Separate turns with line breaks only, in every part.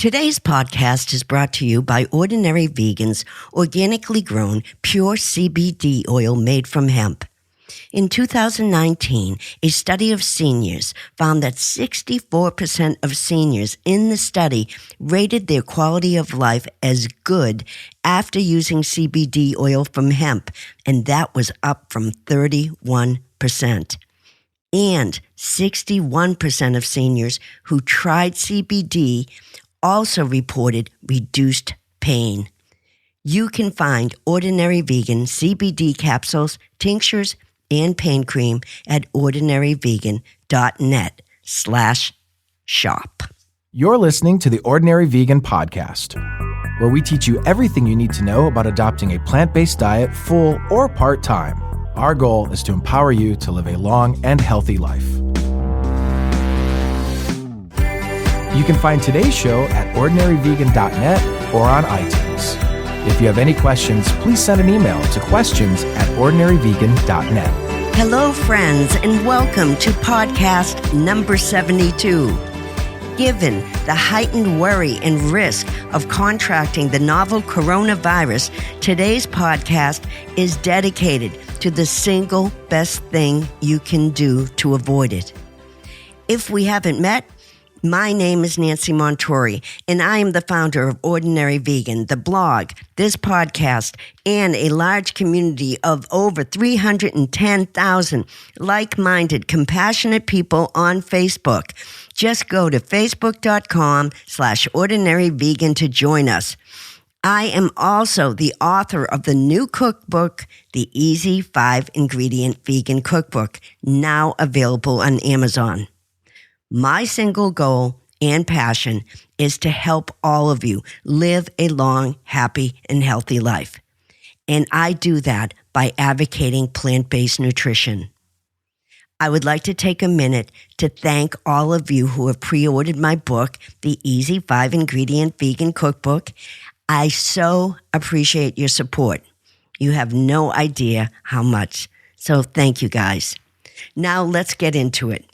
Today's podcast is brought to you by Ordinary Vegan's organically grown pure CBD oil made from hemp. In 2019, a study of seniors found that 64% of seniors in the study rated their quality of life as good after using CBD oil from hemp, and that was up from 31%. And 61% of seniors who tried CBD also reported reduced pain. You can find Ordinary Vegan CBD capsules, tinctures, and pain cream at ordinaryvegan.net/shop.
You're listening to the Ordinary Vegan Podcast, where we teach you everything you need to know about adopting a plant-based diet full or part-time. Our goal is to empower you to live a long and healthy life. You can find today's show at ordinaryvegan.net or on iTunes. If you have any questions, please send an email to questions@ordinaryvegan.net.
Hello, friends, and welcome to podcast number 72. Given the heightened worry and risk of contracting the novel coronavirus, today's podcast is dedicated to the single best thing you can do to avoid it. If we haven't met, my name is Nancy Montori, and I am the founder of Ordinary Vegan, the blog, this podcast, and a large community of over 310,000 like-minded, compassionate people on Facebook. Just go to facebook.com/ordinaryvegan to join us. I am also the author of the new cookbook, The Easy 5-Ingredient Vegan Cookbook, now available on Amazon. My single goal and passion is to help all of you live a long, happy, and healthy life. And I do that by advocating plant-based nutrition. I would like to take a minute to thank all of you who have pre-ordered my book, The Easy 5-Ingredient Vegan Cookbook. I so appreciate your support. You have no idea how much. So thank you, guys. Now let's get into it.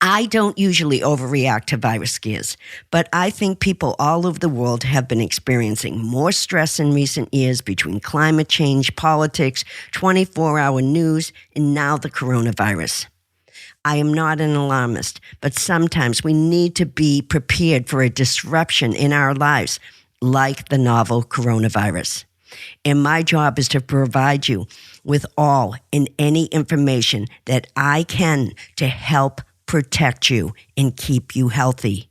I don't usually overreact to virus scares, but I think people all over the world have been experiencing more stress in recent years between climate change, politics, 24-hour news, and now the coronavirus. I am not an alarmist, but sometimes we need to be prepared for a disruption in our lives, like the novel coronavirus. And my job is to provide you with all and any information that I can to help protect you and keep you healthy.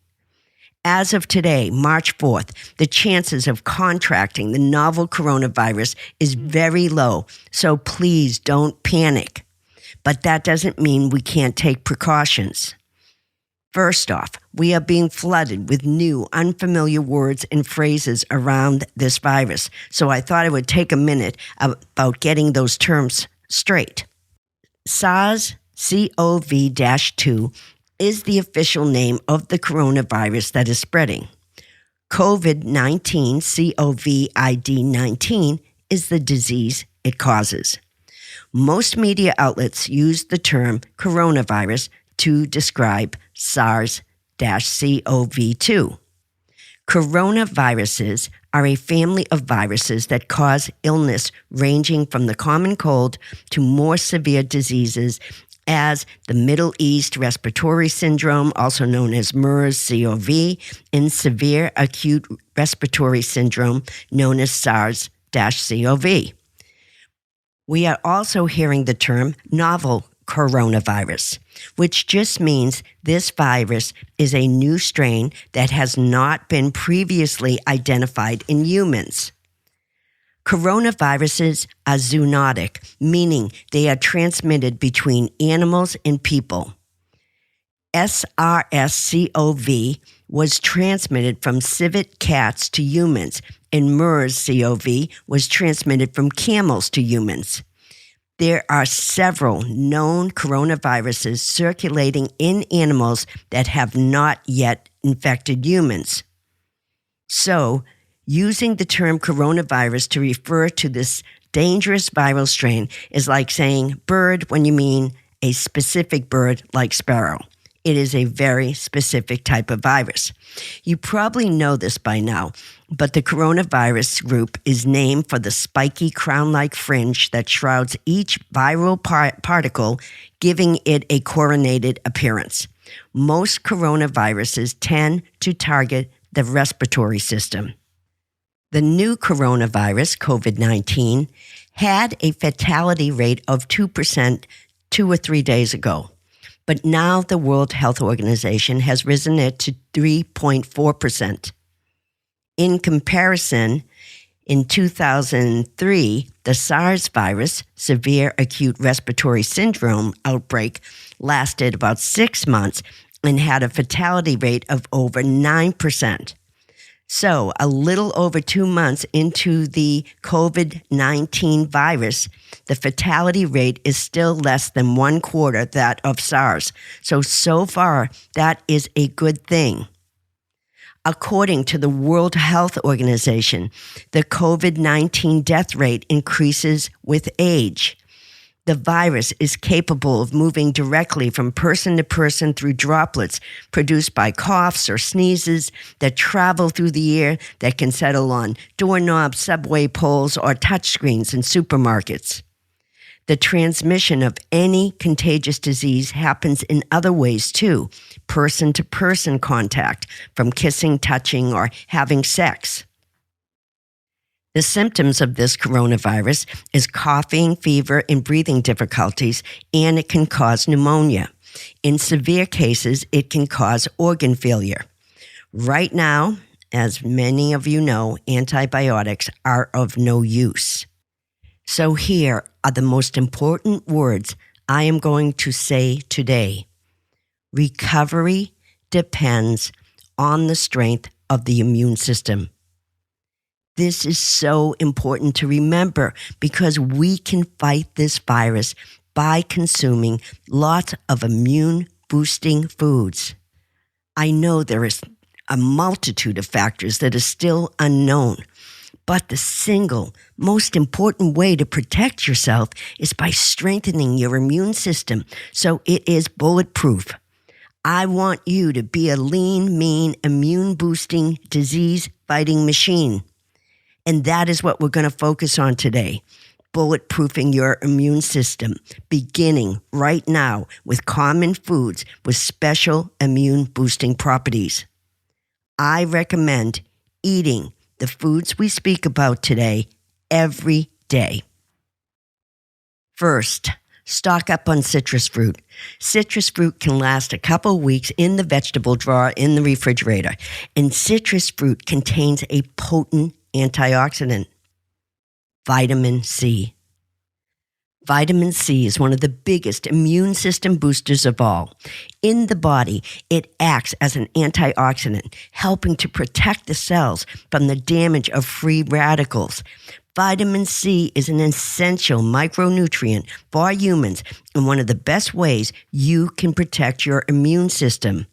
As of today, March 4th, the chances of contracting the novel coronavirus is very low, so please don't panic. But that doesn't mean we can't take precautions. First off, we are being flooded with new, unfamiliar words and phrases around this virus, so I thought I would take a minute about getting those terms straight. SARS-CoV-2 is the official name of the coronavirus that is spreading. COVID-19, COVID-19, is the disease it causes. Most media outlets use the term coronavirus to describe SARS-CoV-2. Coronaviruses are a family of viruses that cause illness ranging from the common cold to more severe diseases as the Middle East Respiratory Syndrome, also known as MERS-CoV, and severe acute respiratory syndrome, known as SARS-CoV. We are also hearing the term novel coronavirus, which just means this virus is a new strain that has not been previously identified in humans. Coronaviruses are zoonotic, meaning they are transmitted between animals and people. SARS-CoV was transmitted from civet cats to humans, and MERS-CoV was transmitted from camels to humans. There are several known coronaviruses circulating in animals that have not yet infected humans. So, using the term coronavirus to refer to this dangerous viral strain is like saying bird when you mean a specific bird like sparrow. It is a very specific type of virus. You probably know this by now, but the coronavirus group is named for the spiky crown-like fringe that shrouds each viral particle, giving it a coronated appearance. Most coronaviruses tend to target the respiratory system. The new coronavirus, COVID-19, had a fatality rate of 2% 2 or 3 days ago. But now the World Health Organization has risen it to 3.4%. In comparison, in 2003, the SARS virus, severe acute respiratory syndrome outbreak, lasted about 6 months and had a fatality rate of over 9%. So, a little over 2 months into the COVID-19 virus, the fatality rate is still less than 1/4 that of SARS. So far, that is a good thing. According to the World Health Organization, the COVID-19 death rate increases with age. The virus is capable of moving directly from person to person through droplets produced by coughs or sneezes that travel through the air that can settle on doorknobs, subway poles, or touchscreens in supermarkets. The transmission of any contagious disease happens in other ways too, person-to-person contact, from kissing, touching, or having sex. The symptoms of this coronavirus is coughing, fever, and breathing difficulties, and it can cause pneumonia. In severe cases, it can cause organ failure. Right now, as many of you know, antibiotics are of no use. So here are the most important words I am going to say today. Recovery depends on the strength of the immune system. This is so important to remember because we can fight this virus by consuming lots of immune-boosting foods. I know there is a multitude of factors that are still unknown, but the single most important way to protect yourself is by strengthening your immune system so it is bulletproof. I want you to be a lean, mean, immune-boosting, disease-fighting machine. And that is what we're going to focus on today, bulletproofing your immune system, beginning right now with common foods with special immune-boosting properties. I recommend eating the foods we speak about today every day. First, stock up on citrus fruit. Citrus fruit can last a couple weeks in the vegetable drawer in the refrigerator, and citrus fruit contains a potent antioxidant, vitamin C. Vitamin C is one of the biggest immune system boosters of all. In the body, it acts as an antioxidant, helping to protect the cells from the damage of free radicals. Vitamin C is an essential micronutrient for humans and one of the best ways you can protect your immune system.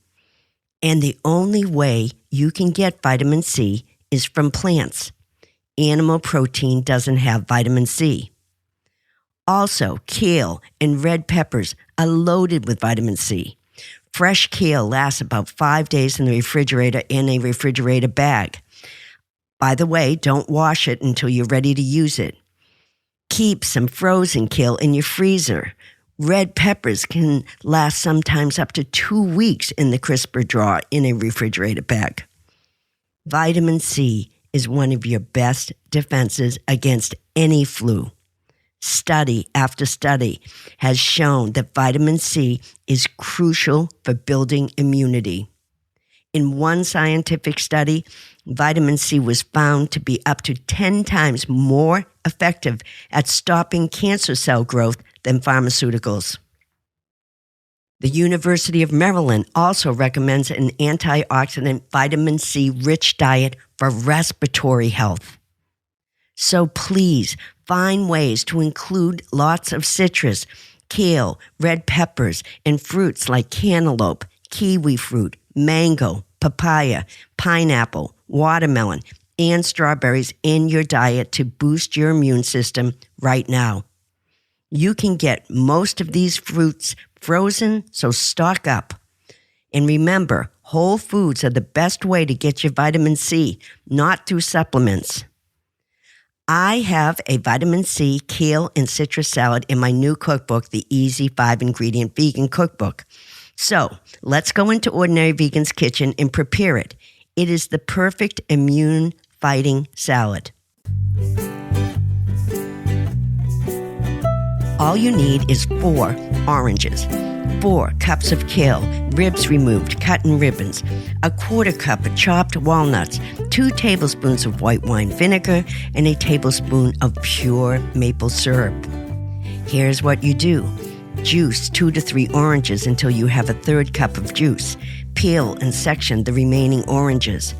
And the only way you can get vitamin C is from plants. Animal protein doesn't have vitamin C. Also, kale and red peppers are loaded with vitamin C. Fresh kale lasts about 5 days in the refrigerator in a refrigerator bag. By the way, don't wash it until you're ready to use it. Keep some frozen kale in your freezer. Red peppers can last sometimes up to 2 weeks in the crisper drawer in a refrigerator bag. Vitamin C is one of your best defenses against any flu. Study after study has shown that vitamin C is crucial for building immunity. In one scientific study, vitamin C was found to be up to 10 times more effective at stopping cancer cell growth than pharmaceuticals. The University of Maryland also recommends an antioxidant vitamin C-rich diet for respiratory health. So please find ways to include lots of citrus, kale, red peppers, and fruits like cantaloupe, kiwi fruit, mango, papaya, pineapple, watermelon, and strawberries in your diet to boost your immune system right now. You can get most of these fruits frozen, so stock up. And remember, whole foods are the best way to get your vitamin C, not through supplements. I have a vitamin C, kale, and citrus salad in my new cookbook, the Easy 5-Ingredient Vegan Cookbook. So let's go into Ordinary Vegan's kitchen and prepare it. It is the perfect immune-fighting salad. All you need is 4 oranges, 4 cups of kale, ribs removed, cut in ribbons, a 1/4 cup of chopped walnuts, 2 tablespoons of white wine vinegar, and a tablespoon of pure maple syrup. Here's what you do. Juice 2 to 3 oranges until you have a 1/3 cup of juice. Peel and section the remaining oranges.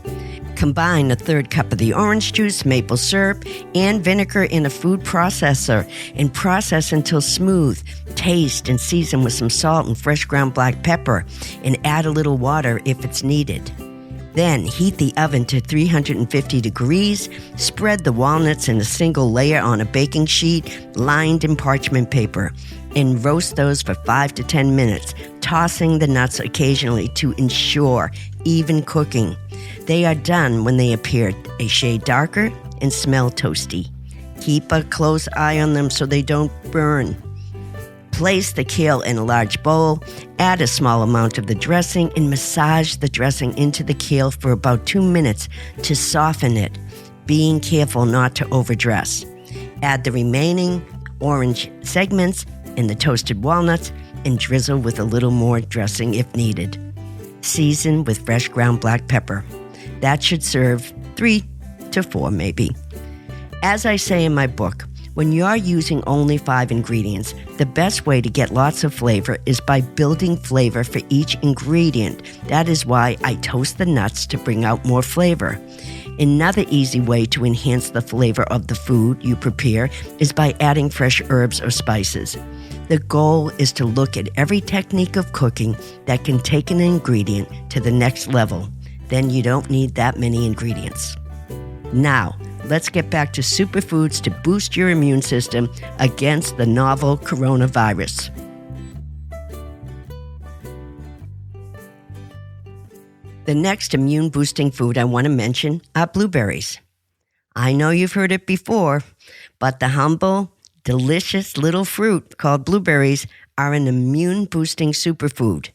Combine a 1/3 cup of the orange juice, maple syrup, and vinegar in a food processor and process until smooth. Taste and season with some salt and fresh ground black pepper and add a little water if it's needed. Then heat the oven to 350 degrees. Spread the walnuts in a single layer on a baking sheet lined in parchment paper and roast those for 5 to 10 minutes, tossing the nuts occasionally to ensure even cooking. They are done when they appear a shade darker and smell toasty. Keep a close eye on them so they don't burn. Place the kale in a large bowl, add a small amount of the dressing, and massage the dressing into the kale for about 2 minutes to soften it, being careful not to overdress. Add the remaining orange segments and the toasted walnuts and drizzle with a little more dressing if needed. Season with fresh ground black pepper. That should serve 3 to 4 maybe. As I say in my book, when you're using only 5 ingredients, the best way to get lots of flavor is by building flavor for each ingredient. That is why I toast the nuts to bring out more flavor. Another easy way to enhance the flavor of the food you prepare is by adding fresh herbs or spices. The goal is to look at every technique of cooking that can take an ingredient to the next level. Then you don't need that many ingredients. Now, let's get back to superfoods to boost your immune system against the novel coronavirus. The next immune-boosting food I want to mention are blueberries. I know you've heard it before, but the humble, delicious little fruit called blueberries are an immune-boosting superfood.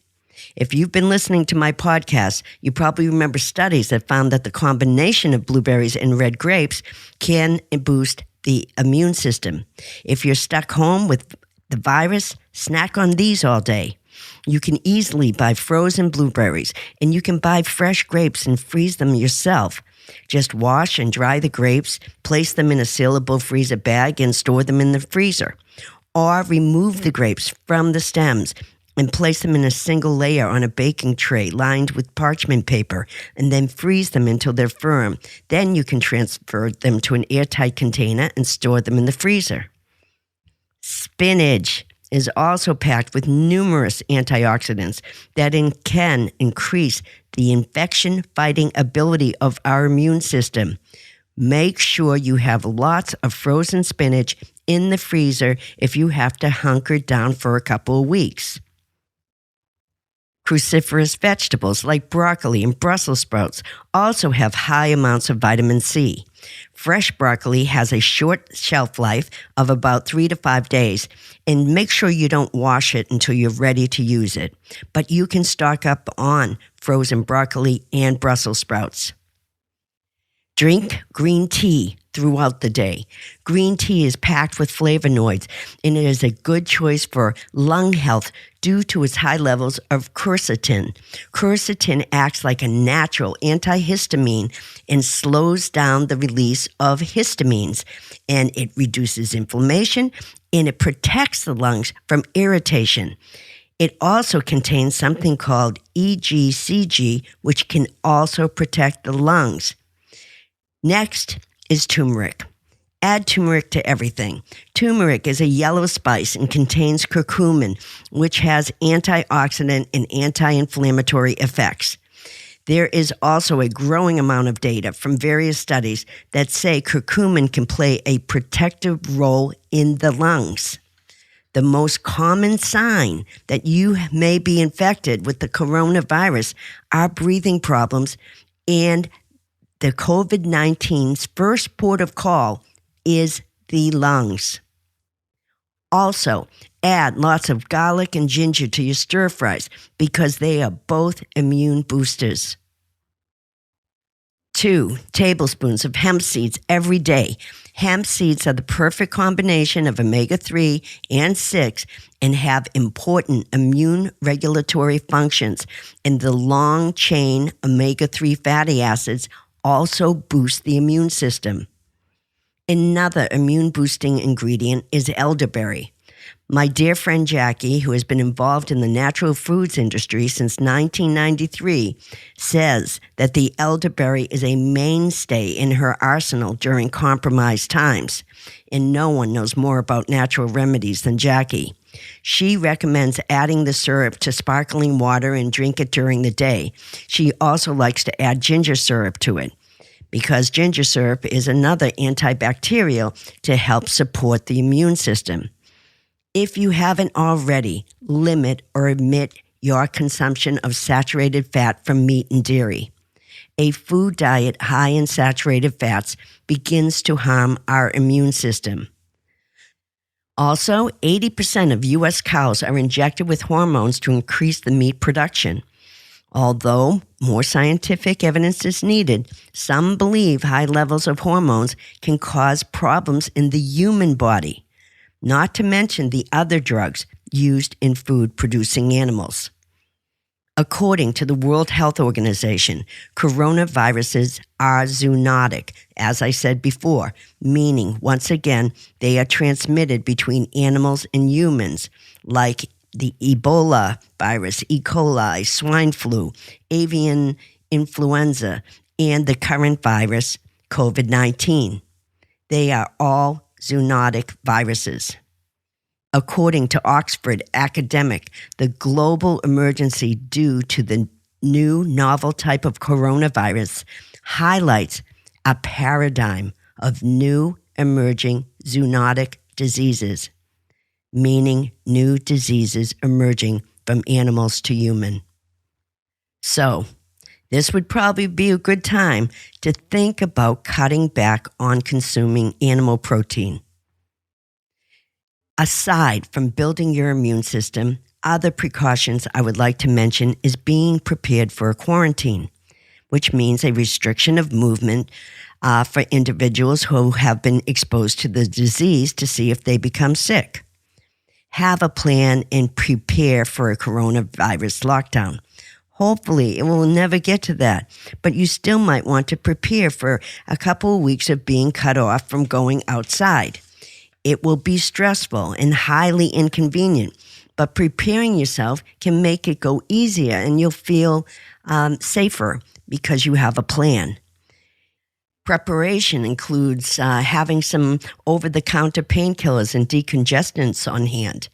If you've been listening to my podcast, you probably remember studies that found that the combination of blueberries and red grapes can boost the immune system. If you're stuck home with the virus, snack on these all day. You can easily buy frozen blueberries, and you can buy fresh grapes and freeze them yourself. Just wash and dry the grapes, place them in a sealable freezer bag, and store them in the freezer. Or remove the grapes from the stems and place them in a single layer on a baking tray lined with parchment paper, and then freeze them until they're firm. Then you can transfer them to an airtight container and store them in the freezer. Spinach is also packed with numerous antioxidants that can increase the infection-fighting ability of our immune system. Make sure you have lots of frozen spinach in the freezer if you have to hunker down for a couple of weeks. Cruciferous vegetables like broccoli and Brussels sprouts also have high amounts of vitamin C. Fresh broccoli has a short shelf life of about 3 to 5 days, and make sure you don't wash it until you're ready to use it. But you can stock up on frozen broccoli and Brussels sprouts. Drink green tea throughout the day. Green tea is packed with flavonoids, and it is a good choice for lung health due to its high levels of quercetin. Quercetin acts like a natural antihistamine and slows down the release of histamines, and it reduces inflammation, and it protects the lungs from irritation. It also contains something called EGCG, which can also protect the lungs. Next is turmeric. Add turmeric to everything. Turmeric is a yellow spice and contains curcumin, which has antioxidant and anti-inflammatory effects. There is also a growing amount of data from various studies that say curcumin can play a protective role in the lungs. The most common sign that you may be infected with the coronavirus are breathing problems, and the COVID-19's first port of call is the lungs. Also, add lots of garlic and ginger to your stir fries because they are both immune boosters. 2 tablespoons of hemp seeds every day. Hemp seeds are the perfect combination of omega-3 and 6 and have important immune regulatory functions. And the long-chain omega-3 fatty acids also boost the immune system. Another immune-boosting ingredient is elderberry. My dear friend Jackie, who has been involved in the natural foods industry since 1993, says that the elderberry is a mainstay in her arsenal during compromised times, and no one knows more about natural remedies than Jackie. She recommends adding the syrup to sparkling water and drink it during the day. She also likes to add ginger syrup to it, because ginger syrup is another antibacterial to help support the immune system. If you haven't already, limit or omit your consumption of saturated fat from meat and dairy. A food diet high in saturated fats begins to harm our immune system. Also, 80% of U.S. cows are injected with hormones to increase the meat production. Although more scientific evidence is needed, some believe high levels of hormones can cause problems in the human body, not to mention the other drugs used in food-producing animals. According to the World Health Organization, coronaviruses are zoonotic, as I said before, meaning, once again, they are transmitted between animals and humans, like the Ebola virus, E. coli, swine flu, avian influenza, and the current virus, COVID-19. They are all zoonotic viruses. According to Oxford Academic, the global emergency due to the new novel type of coronavirus highlights a paradigm of new emerging zoonotic diseases, meaning new diseases emerging from animals to human. So, this would probably be a good time to think about cutting back on consuming animal protein. Aside from building your immune system, other precautions I would like to mention is being prepared for a quarantine, which means a restriction of movement for individuals who have been exposed to the disease to see if they become sick. Have a plan and prepare for a coronavirus lockdown. Hopefully, it will never get to that, but you still might want to prepare for a couple of weeks of being cut off from going outside. It will be stressful and highly inconvenient, but preparing yourself can make it go easier and you'll feel safer because you have a plan. Preparation includes having some over-the-counter painkillers and decongestants on hand.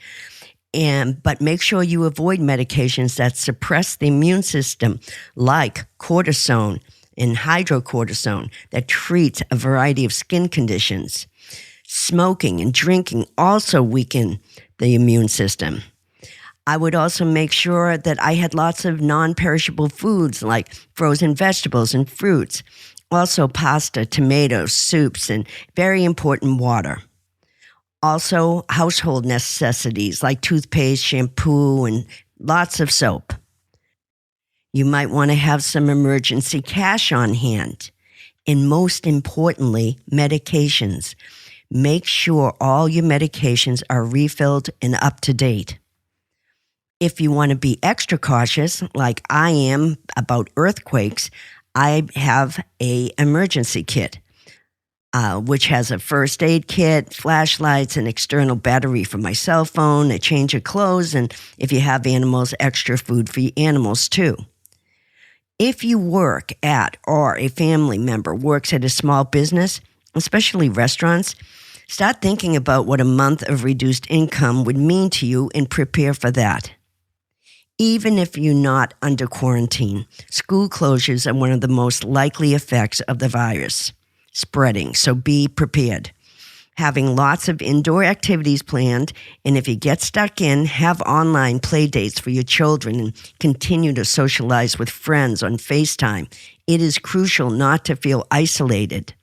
But make sure you avoid medications that suppress the immune system, like cortisone and hydrocortisone that treats a variety of skin conditions. Smoking and drinking also weaken the immune system. I would also make sure that I had lots of non-perishable foods like frozen vegetables and fruits, also pasta, tomatoes, soups, and very important water. Also, household necessities like toothpaste, shampoo, and lots of soap. You might want to have some emergency cash on hand. And most importantly, medications. Make sure all your medications are refilled and up to date. If you want to be extra cautious, like I am about earthquakes, I have an emergency kit, which has a first aid kit, flashlights, an external battery for my cell phone, a change of clothes, and if you have animals, extra food for your animals too. If you work at or a family member works at a small business, especially restaurants, start thinking about what a month of reduced income would mean to you and prepare for that. Even if you're not under quarantine, school closures are one of the most likely effects of the virus spreading, so be prepared. Having lots of indoor activities planned, and if you get stuck in, have online play dates for your children and continue to socialize with friends on FaceTime. It is crucial not to feel isolated.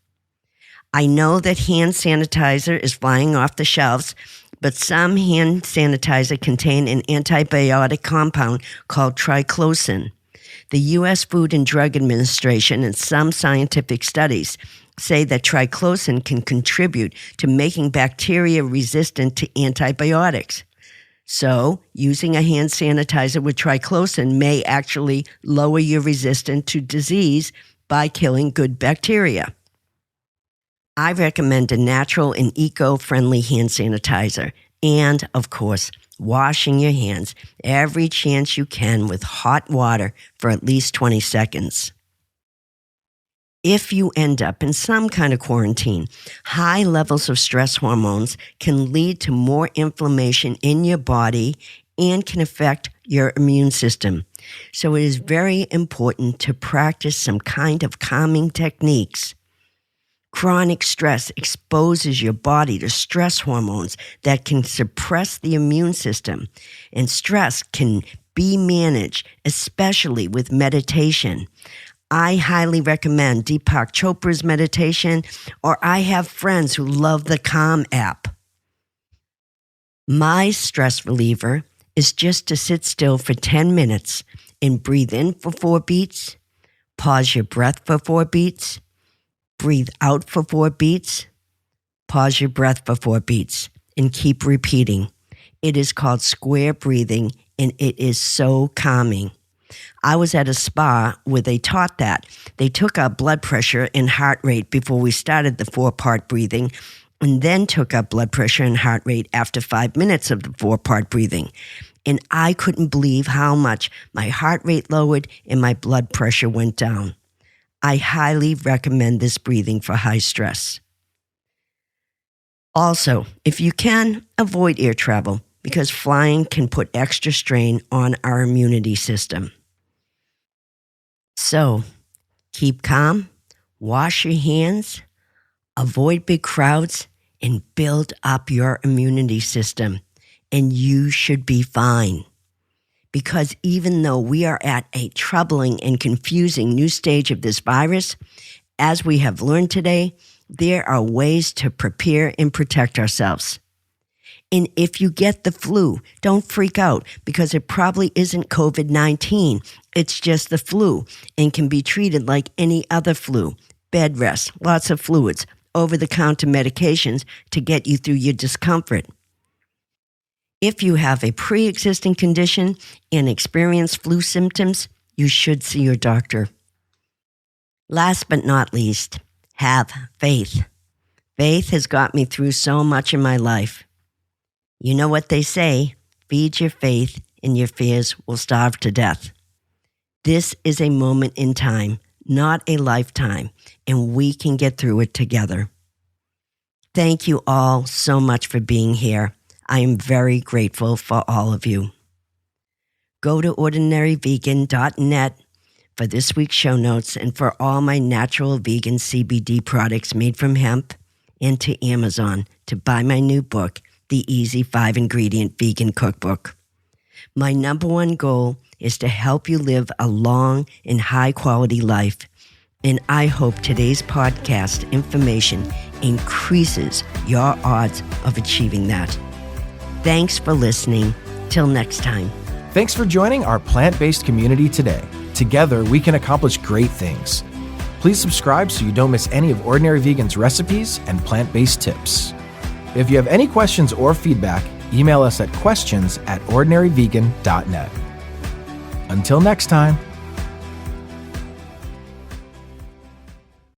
I know that hand sanitizer is flying off the shelves, but some hand sanitizer contain an antibiotic compound called triclosan. The U.S. Food and Drug Administration and some scientific studies say that triclosan can contribute to making bacteria resistant to antibiotics. So, using a hand sanitizer with triclosan may actually lower your resistance to disease by killing good bacteria. I recommend a natural and eco-friendly hand sanitizer and, of course, washing your hands every chance you can with hot water for at least 20 seconds. If you end up in some kind of quarantine, high levels of stress hormones can lead to more inflammation in your body and can affect your immune system. So it is very important to practice some kind of calming techniques. Chronic stress exposes your body to stress hormones that can suppress the immune system, and stress can be managed, especially with meditation. I highly recommend Deepak Chopra's meditation, or I have friends who love the Calm app. My stress reliever is just to sit still for 10 minutes and breathe in for 4 beats, pause your breath for 4 beats, breathe out for 4 beats, pause your breath for 4 beats, and keep repeating. It is called square breathing, and it is so calming. I was at a spa where they taught that. They took our blood pressure and heart rate before we started the 4-part breathing, and then took our blood pressure and heart rate after 5 minutes of the 4-part breathing. And I couldn't believe how much my heart rate lowered and my blood pressure went down. I highly recommend this breathing for high stress. Also, if you can, avoid air travel because flying can put extra strain on our immunity system. So, keep calm, wash your hands, avoid big crowds, and build up your immunity system. And you should be fine. Because even though we are at a troubling and confusing new stage of this virus, as we have learned today, there are ways to prepare and protect ourselves. And if you get the flu, don't freak out because it probably isn't COVID-19. It's just the flu and can be treated like any other flu. Bed rest, lots of fluids, over-the-counter medications to get you through your discomfort. If you have a pre-existing condition and experience flu symptoms, you should see your doctor. Last but not least, have faith. Faith has got me through so much in my life. You know what they say, feed your faith and your fears will starve to death. This is a moment in time, not a lifetime, and we can get through it together. Thank you all so much for being here. I am very grateful for all of you. Go to ordinaryvegan.net for this week's show notes and for all my natural vegan CBD products made from hemp, and to Amazon to buy my new book, The Easy 5-Ingredient Vegan Cookbook. My number one goal is to help you live a long and high-quality life, and I hope today's podcast information increases your odds of achieving that. Thanks for listening. Till next time.
Thanks for joining our plant-based community today. Together, we can accomplish great things. Please subscribe so you don't miss any of Ordinary Vegan's recipes and plant-based tips. If you have any questions or feedback, email us at questions@ordinaryvegan.net. Until next time.